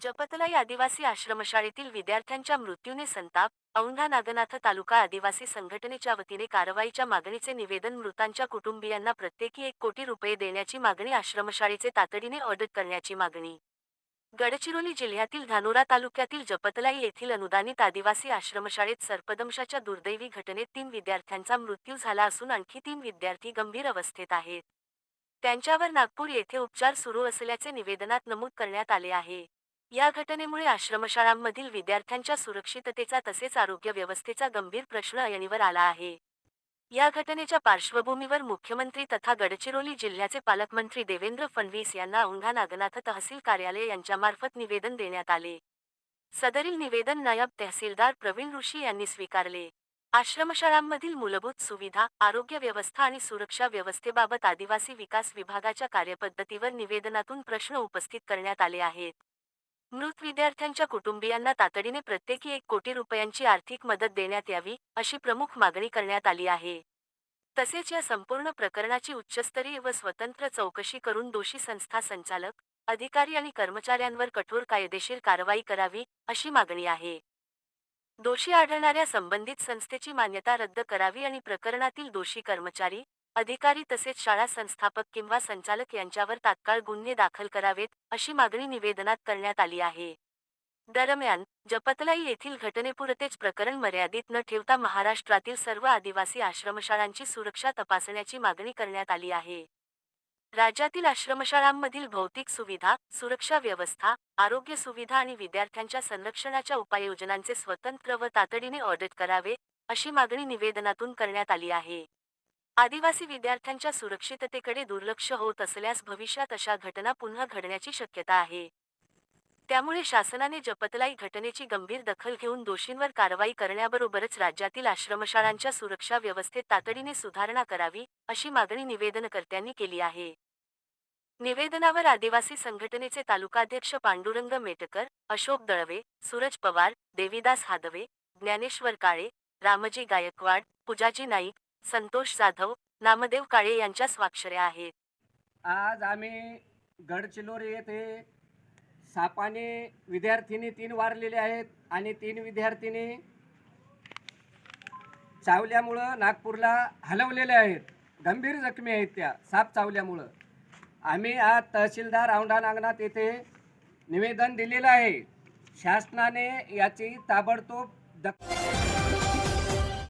जपतलाई आदिवासी आश्रमशाळेतील विद्यार्थ्यांच्या मृत्यूने संताप. औंढा नागनाथ तालुका आदिवासी संघटनेच्या वतीने कारवाईच्या मागणीचे निवेदन. मृतांच्या कुटुंबियांना प्रत्येकी 1 कोटी रुपये देण्याची मागणी. आश्रमशाळेचे तातडीने ऑडिट करण्याची मागणी. गडचिरोली जिल्ह्यातील धानोरा तालुक्यातील जपतलाई येथील अनुदानित आदिवासी आश्रमशाळेत सर्पदंशाच्या दुर्दैवी घटनेत 3 विद्यार्थ्यांचा मृत्यू झाला असून आणखी 3 विद्यार्थी गंभीर अवस्थेत आहेत. त्यांच्यावर नागपूर येथे उपचार सुरू असल्याचे निवेदनात नमूद करण्यात आले आहे. या घटनेमुळे आश्रमशाळांमधील विद्यार्थ्यांच्या सुरक्षिततेचा तसेच आरोग्य व्यवस्थेचा गंभीर प्रश्न ऐरणीवर आला आहे. या घटनेच्या पार्श्वभूमीवर मुख्यमंत्री तथा गडचिरोली जिल्ह्याचे पालकमंत्री देवेंद्र फडणवीस यांना औंढा नागनाथ तहसील कार्यालय यांच्यामार्फत निवेदन देण्यात आले. सदरील निवेदन नायब तहसीलदार प्रवीण ऋषी यांनी स्वीकारले. आश्रमशाळांमधील मूलभूत सुविधा, आरोग्य व्यवस्था आणि सुरक्षा व्यवस्थेबाबत आदिवासी विकास विभागाच्या कार्यपद्धतीवर निवेदनातून प्रश्न उपस्थित करण्यात आले आहेत. मृत विद्यार्थ्यांच्या कुटुंबियांना तातडीने प्रत्येकी 1 कोटी रुपयांची आर्थिक मदत देण्यात यावी, अशी प्रमुख मागणी करण्यात आली आहे. तसेच या संपूर्ण प्रकरणाची उच्चस्तरीय व स्वतंत्र चौकशी करून दोषी संस्था संचालक, अधिकारी आणि कर्मचाऱ्यांवर कठोर कायदेशीर कारवाई करावी, अशी मागणी आहे. दोषी आढळणाऱ्या संबंधित संस्थेची मान्यता रद्द करावी आणि प्रकरणातील दोषी कर्मचारी, अधिकारी तसेच शाळा संस्थापक किंवा संचालक यांच्यावर तात्काळ गुन्हे दाखल करावेत, अशी मागणी निवेदनात करण्यात आली आहे. दरम्यान, जपतलाई येथील घटनेपुरतेच प्रकरण मर्यादित न ठेवता महाराष्ट्रातील सर्व आदिवासी आश्रमशाळांची सुरक्षा तपासण्याची मागणी करण्यात आली आहे. राज्यातील आश्रमशाळांमधील भौतिक सुविधा, सुरक्षा व्यवस्था, आरोग्य सुविधा आणि विद्यार्थ्यांच्या संरक्षणाच्या उपाययोजनांचे स्वतंत्र व तातडीने ऑडिट करावे, अशी मागणी निवेदनातून करण्यात आली आहे. आदिवासी विद्यार्थ्यांच्या सुरक्षिततेकडे दुर्लक्ष होत असल्यास भविष्यात अशा घटना पुन्हा घडण्याची शक्यता आहे. त्यामुळे शासनाने जपतलाई घटनेची गंभीर दखल घेऊन दोषींवर कारवाई करण्याबरोबरच राज्यातील आश्रमशाळांच्या सुरक्षा व्यवस्थेत तातडीने सुधारणा करावी, अशी मागणी निवेदनकर्त्यांनी केली आहे. निवेदनावर आदिवासी संघटनेचे तालुकाध्यक्ष पांडुरंग मेटकर, अशोक दळवे, सूरज पवार, देविदास हादवे, ज्ञानेश्वर काळे, रामजी गायकवाड, पूजाजी नाईक, संतोष जाधव, नामदेव काळे यांच्या स्वाक्षऱ्या आहेत. आज आम्ही गडचिरोली येथे सापाने विद्यार्थिनी 3 वारलेले आहेत आणि 3 विद्यार्थिनी चावल्यामुळं नागपूरला हलवलेले आहेत. गंभीर जखमी आहेत त्या साप चावल्यामुळं. आम्ही आज तहसीलदार औंढा नागनाथ येथे निवेदन दिलेलं आहे. शासनाने याची ताबडतोब